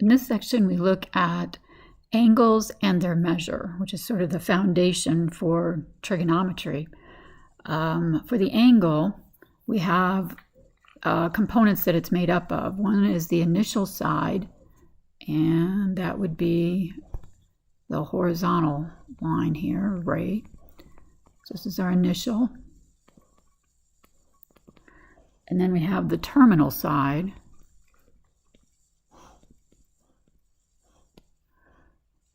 In this section, we look at angles and their measure, which is sort of the foundation for trigonometry. For the angle, we have components that it's made up of. One is the initial side, and that would be the horizontal line here, right? So this is our initial. And then we have the terminal side.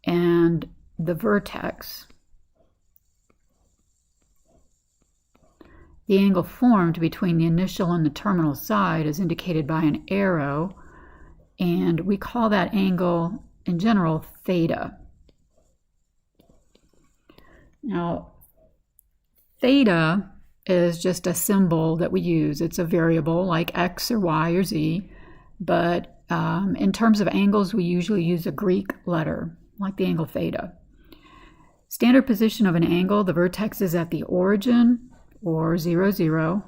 And the vertex. The angle formed between the initial and the terminal side is indicated by an arrow, and we call that angle, in general, theta. Now, theta is just a symbol that we use. It's a variable like x or y or z, but in terms of angles, we usually use a Greek letter, like the angle theta. Standard position of an angle, the vertex is at the origin, or 0, 0,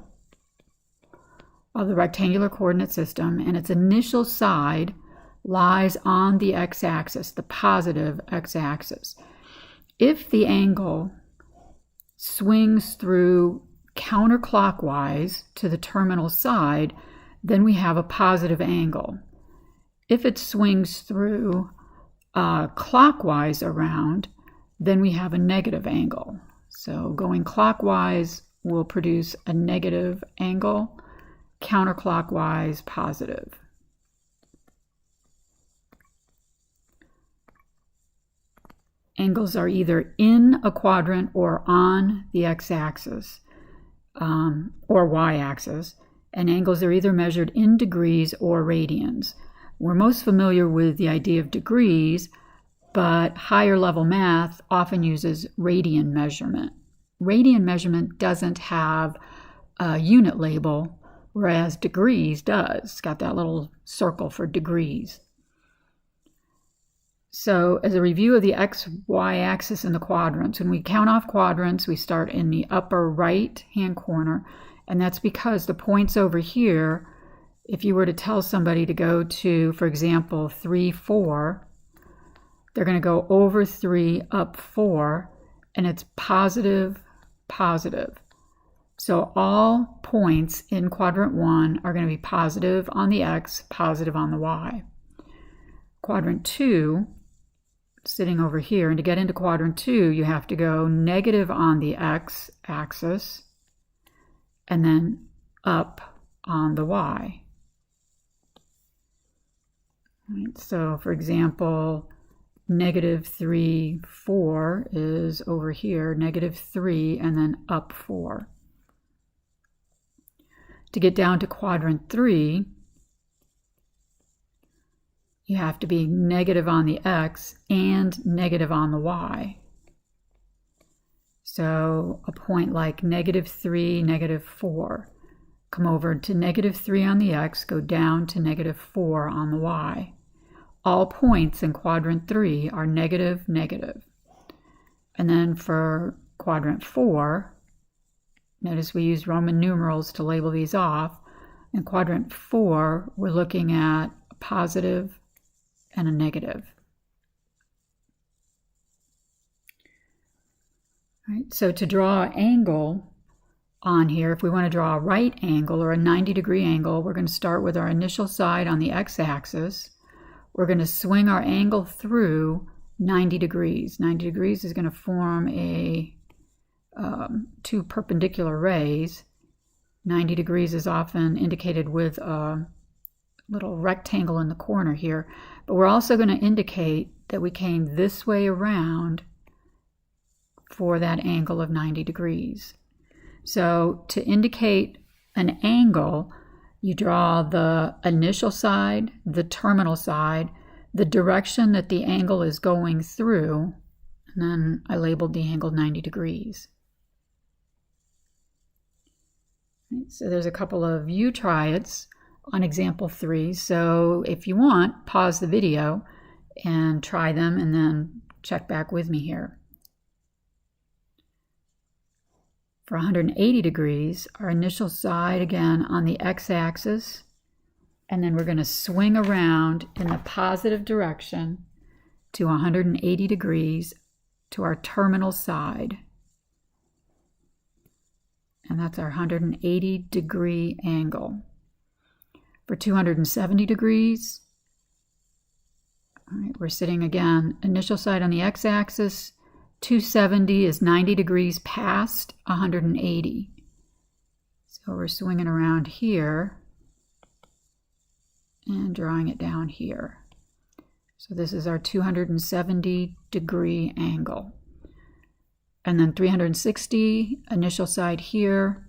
of the rectangular coordinate system, and its initial side lies on the x-axis, the positive x-axis. If the angle swings through counterclockwise to the terminal side, then we have a positive angle. If it swings through clockwise around, then we have a negative angle. So going clockwise will produce a negative angle, counterclockwise positive. Angles are either in a quadrant or on the x-axis or y-axis, and angles are either measured in degrees or radians. We're most familiar with the idea of degrees, but higher level math often uses radian measurement. Radian measurement doesn't have a unit label, whereas degrees does. It's got that little circle for degrees. So as a review of the x-y axis in the quadrants, when we count off quadrants, we start in the upper right-hand corner, and that's because the points over here, if you were to tell somebody to go to, for example, 3, 4, they're going to go over 3, up 4, and it's positive, positive. So all points in quadrant 1 are going to be positive on the x, positive on the y. Quadrant 2, sitting over here, and to get into quadrant 2, you have to go negative on the x-axis and then up on the y. Right, so for example, negative 3, 4 is over here, negative 3, and then up 4. To get down to quadrant 3, you have to be negative on the x and negative on the y. So a point like negative 3, negative 4. Come over to negative 3 on the x, go down to negative 4 on the y. All points in quadrant 3 are negative, negative. And then for quadrant 4, notice we use Roman numerals to label these off. In quadrant 4, we're looking at a positive and a negative. All right, so to draw an angle on here, if we want to draw a right angle or a 90-degree angle, we're going to start with our initial side on the x-axis. We're going to swing our angle through 90 degrees. 90 degrees is going to form two perpendicular rays. 90 degrees is often indicated with a little rectangle in the corner here, but we're also going to indicate that we came this way around for that angle of 90 degrees. So to indicate an angle, you draw the initial side, the terminal side, the direction that the angle is going through, and then I labeled the angle 90 degrees. So there's a couple of you try it's on example 3. So if you want, pause the video and try them and then check back with me here. For 180 degrees, our initial side again on the x-axis, and then we're going to swing around in the positive direction to 180 degrees to our terminal side. And that's our 180 degree angle. For 270 degrees, all right, we're sitting again, initial side on the x-axis, 270 is 90 degrees past 180. So we're swinging around here and drawing it down here. So this is our 270 degree angle. And then 360, initial side here,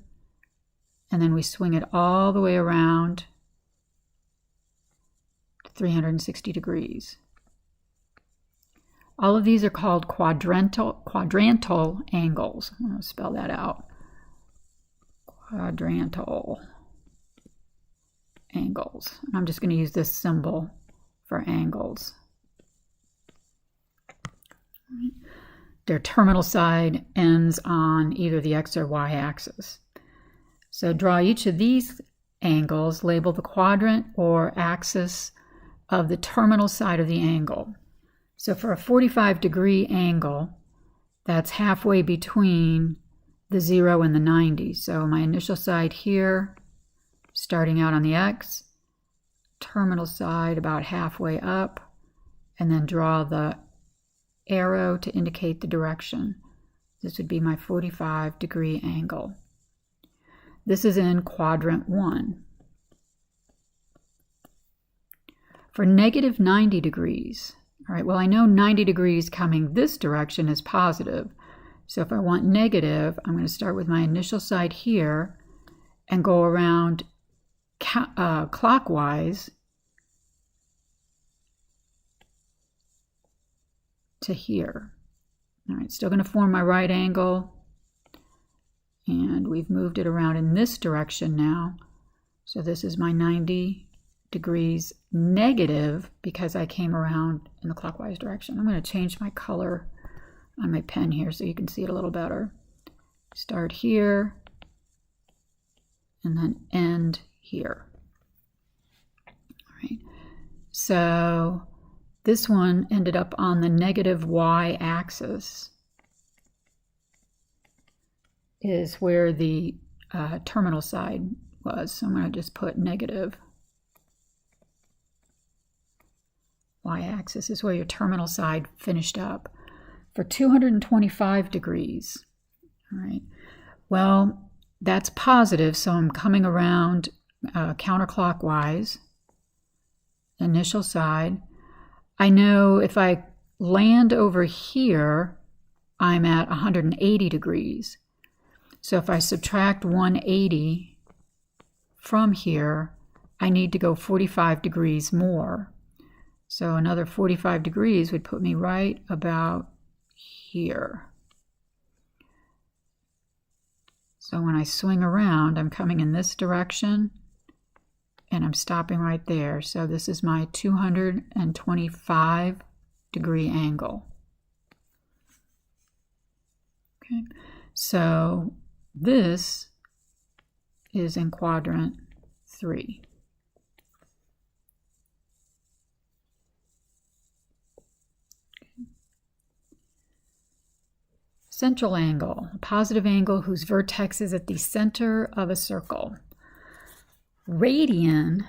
and then we swing it all the way around to 360 degrees. All of these are called quadrantal angles. I'm going to spell that out. Quadrantal angles. I'm just going to use this symbol for angles. Their terminal side ends on either the x or y axis. So draw each of these angles, label the quadrant or axis of the terminal side of the angle. So for a 45 degree angle, that's halfway between the 0 and the 90. So my initial side here, starting out on the x, terminal side about halfway up, and then draw the arrow to indicate the direction. This would be my 45 degree angle. This is in quadrant 1. For negative 90 degrees, all right, well, I know 90 degrees coming this direction is positive. So if I want negative, I'm going to start with my initial side here and go around clockwise to here. All right, still going to form my right angle, and we've moved it around in this direction now. So this is my 90 degrees negative because I came around in the clockwise direction. I'm going to change my color on my pen here so you can see it a little better. Start here and then end here. All right, so this one ended up on the negative y-axis, is where the terminal side was. So I'm going to just put negative. Y-axis is where your terminal side finished up. For 225 degrees, all right, well, that's positive, so I'm coming around counterclockwise, initial side. I know if I land over here, I'm at 180 degrees. So if I subtract 180 from here, I need to go 45 degrees more. So another 45 degrees would put me right about here. So when I swing around, I'm coming in this direction and I'm stopping right there. So this is my 225 degree angle. Okay, so this is in quadrant 3. Central angle, a positive angle whose vertex is at the center of a circle. Radian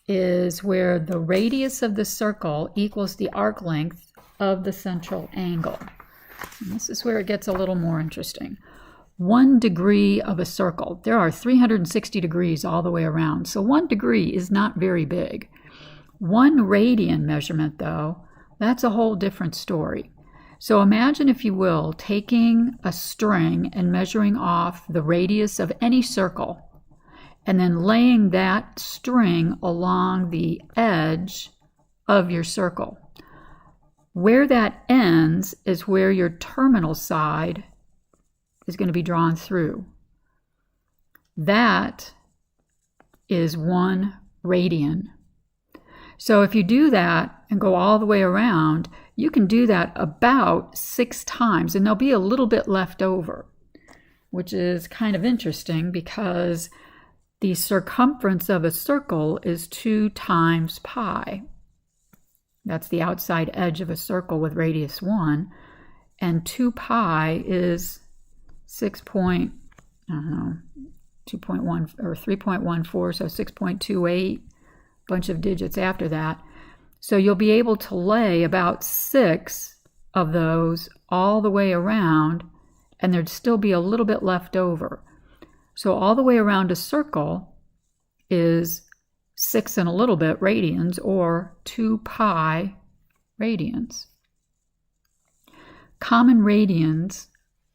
is where the radius of the circle equals the arc length of the central angle. And this is where it gets a little more interesting. 1 degree of a circle, there are 360 degrees all the way around, so 1 degree is not very big. 1 radian measurement, though, that's a whole different story. So imagine, if you will, taking a string and measuring off the radius of any circle, and then laying that string along the edge of your circle. Where that ends is where your terminal side is going to be drawn through. That is 1 radian. So if you do that and go all the way around, you can do that about 6 times, and there'll be a little bit left over, which is kind of interesting because the circumference of a circle is 2 times pi. That's the outside edge of a circle with radius 1. And 2 pi is 2.1 or 3.14, so 6.28, bunch of digits after that. So you'll be able to lay about 6 of those all the way around, and there'd still be a little bit left over. So all the way around a circle is 6 and a little bit radians, or 2 pi radians. Common radians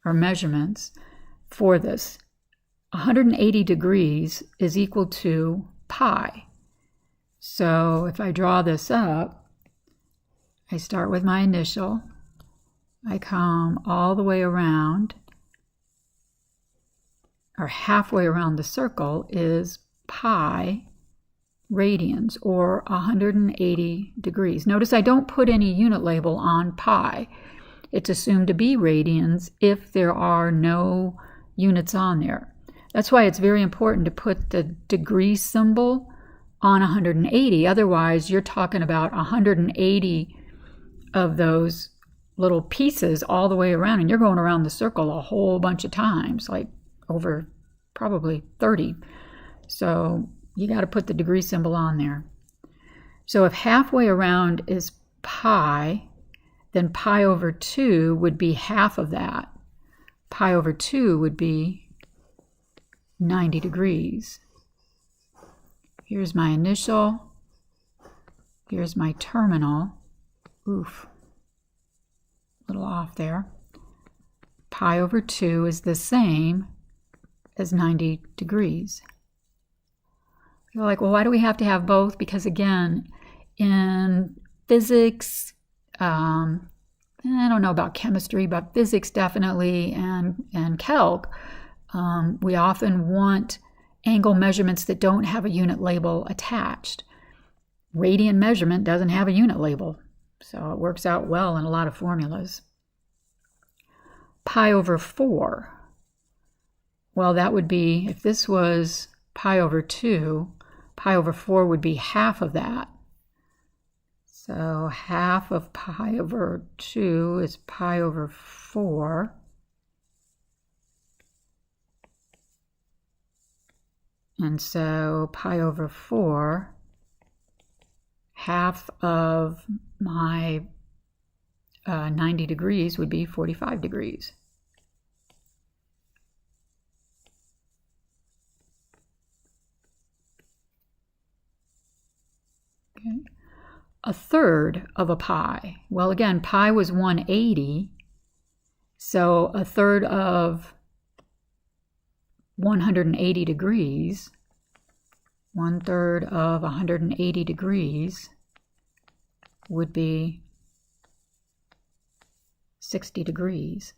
are measurements for this. 180 degrees is equal to pi. So if I draw this up, I start with my initial. I come all the way around, or halfway around the circle is pi radians, or 180 degrees. Notice I don't put any unit label on pi. It's assumed to be radians if there are no units on there. That's why it's very important to put the degree symbol on 180. Otherwise, you're talking about 180 of those little pieces all the way around, and you're going around the circle a whole bunch of times, like over probably 30. So you got to put the degree symbol on there. So if halfway around is pi, then pi over 2 would be half of that. Pi over 2 would be 90 degrees. Here's my initial. Here's my terminal. Oof. A little off there. Pi over 2 is the same as 90 degrees. You're like, well, why do we have to have both? Because again, in physics, I don't know about chemistry, but physics definitely, and calc, we often want angle measurements that don't have a unit label attached. Radian measurement doesn't have a unit label, so it works out well in a lot of formulas. Pi over 4. Well, that would be, if this was pi over 2, pi over 4 would be half of that. So half of pi over 2 is pi over 4. And so pi over 4, half of my 90 degrees would be 45 degrees. Okay. A third of a pi. Well, again, pi was 180, so a third of 180 degrees, 1/3 of 180 degrees would be 60 degrees.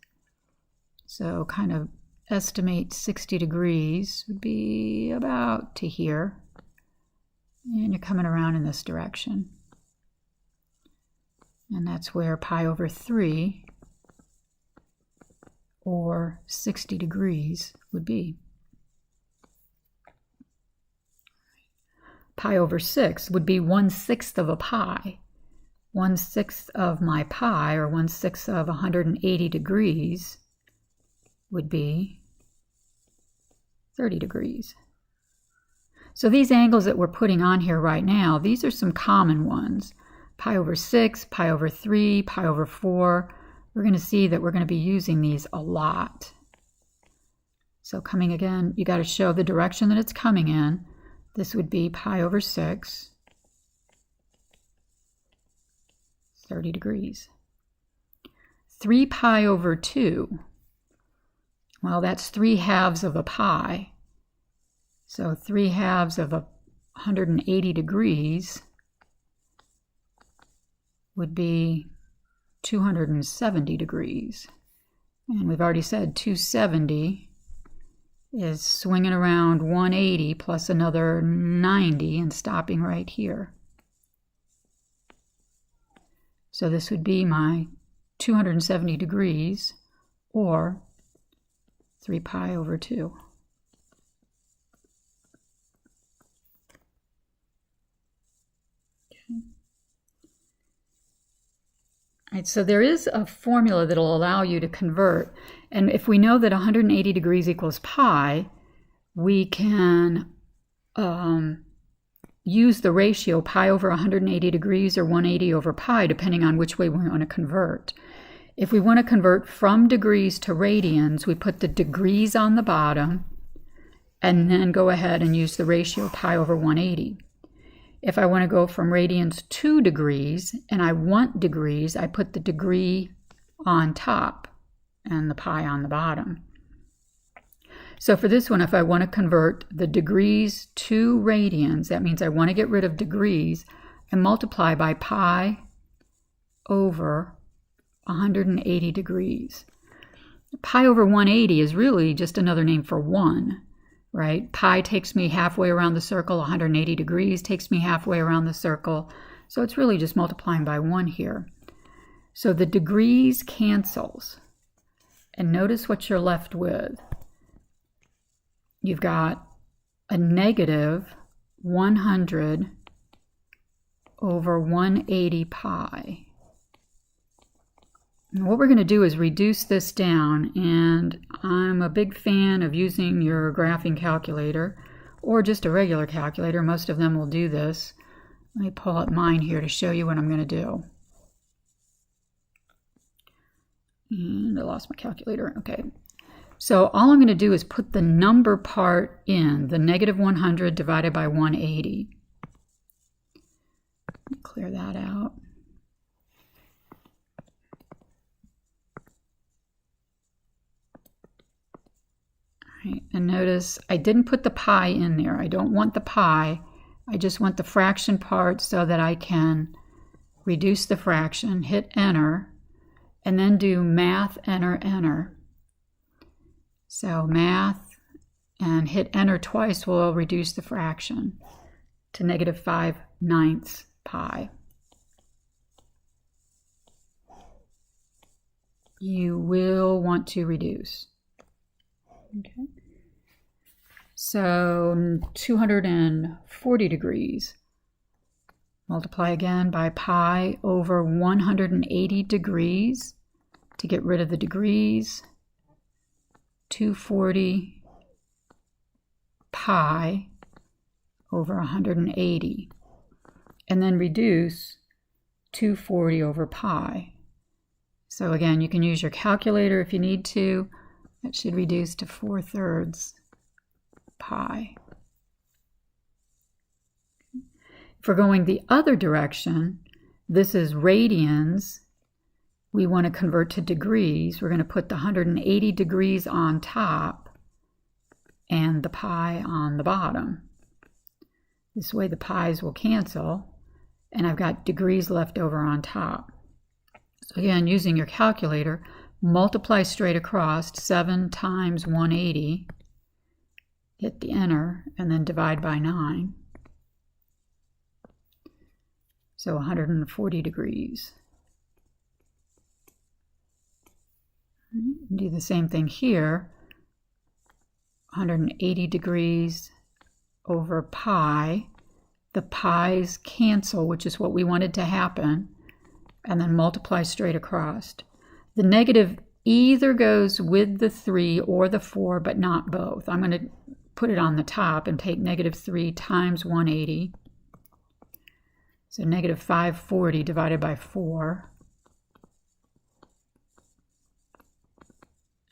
So kind of estimate 60 degrees would be about to here. And you're coming around in this direction. And that's where pi over 3, or 60 degrees, would be. Pi over 6 would be 1/6 of a pi. 1/6 of my pi, or 1/6 of 180 degrees, would be 30 degrees. So these angles that we're putting on here right now, these are some common ones. Pi over 6, pi over 3, pi over 4. We're going to see that we're going to be using these a lot. So coming again, you got to show the direction that it's coming in. This would be pi over 6, 30 degrees. 3 pi over 2. Well, that's 3/2 of a pi. So 3/2 of 180 degrees would be 270 degrees. And we've already said 270 is swinging around 180 plus another 90 and stopping right here. So this would be my 270 degrees, or 3 pi over 2. Right, so there is a formula that will allow you to convert. And if we know that 180 degrees equals pi, we can use the ratio pi over 180 degrees or 180 over pi, depending on which way we want to convert. If we want to convert from degrees to radians, we put the degrees on the bottom and then go ahead and use the ratio pi over 180. If I want to go from radians to degrees and I want degrees, I put the degree on top and the pi on the bottom. So for this one, if I want to convert the degrees to radians, that means I want to get rid of degrees, and multiply by pi over 180 degrees. Pi over 180 is really just another name for 1. Right? Pi takes me halfway around the circle, 180 degrees takes me halfway around the circle. So it's really just multiplying by 1 here. So the degrees cancels. And notice what you're left with. You've got a negative 100 over 180 pi. And what we're going to do is reduce this down, and I'm a big fan of using your graphing calculator or just a regular calculator. Most of them will do this. Let me pull up mine here to show you what I'm going to do. And I lost my calculator. Okay. So all I'm going to do is put the number part in, the negative 100 divided by 180. Clear that out. Right, and notice I didn't put the pi in there. I don't want the pi. I just want the fraction part so that I can reduce the fraction, hit enter, and then do math, enter, enter. So math and hit enter twice will reduce the fraction to negative 5/9 pi. You will want to reduce. Okay. So 240 degrees. Multiply again by pi over 180 degrees to get rid of the degrees. 240 pi over 180. And then reduce 240 over pi. So again, you can use your calculator if you need to. That should reduce to 4/3 pi. If we're going the other direction, this is radians. We want to convert to degrees. We're going to put the 180 degrees on top and the pi on the bottom. This way the pi's will cancel, and I've got degrees left over on top. So again, using your calculator, multiply straight across 7 times 180, hit the enter, and then divide by 9. So 140 degrees. Do the same thing here. 180 degrees over pi. The pi's cancel, which is what we wanted to happen, and then multiply straight across. The negative either goes with the 3 or the 4, but not both. I'm going to put it on the top and take negative 3 times 180. So negative 540 divided by 4.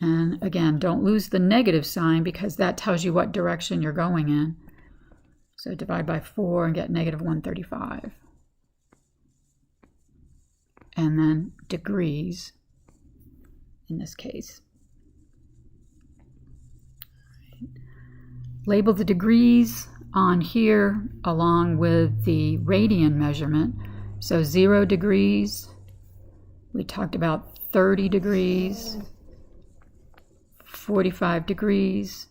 And again, don't lose the negative sign because that tells you what direction you're going in. So divide by 4 and get negative 135. And then degrees in this case. Label the degrees on here along with the radian measurement. So 0 degrees, we talked about 30 degrees, 45 degrees,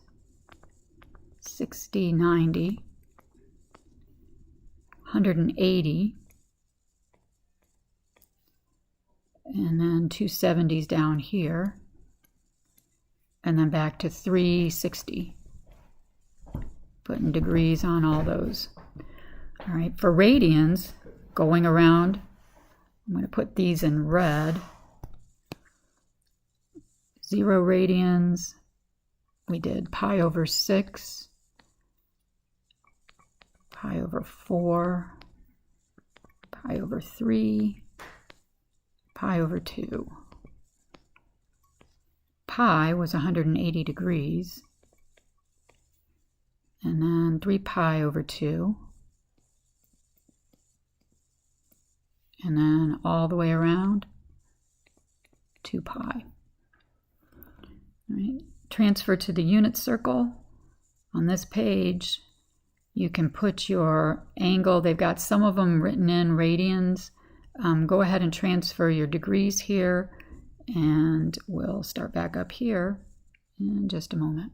60, 90, 180, and then 270s down here, and then back to 360. Putting degrees on all those. All right, for radians, going around. I'm going to put these in red. 0 radians. We did pi over 6, pi over 4, pi over 3, pi over 2. Pi was 180 degrees. And then 3 pi over 2. And then all the way around, 2 pi. All right. Transfer to the unit circle. On this page, you can put your angle. They've got some of them written in radians. Go ahead and transfer your degrees here, and we'll start back up here in just a moment.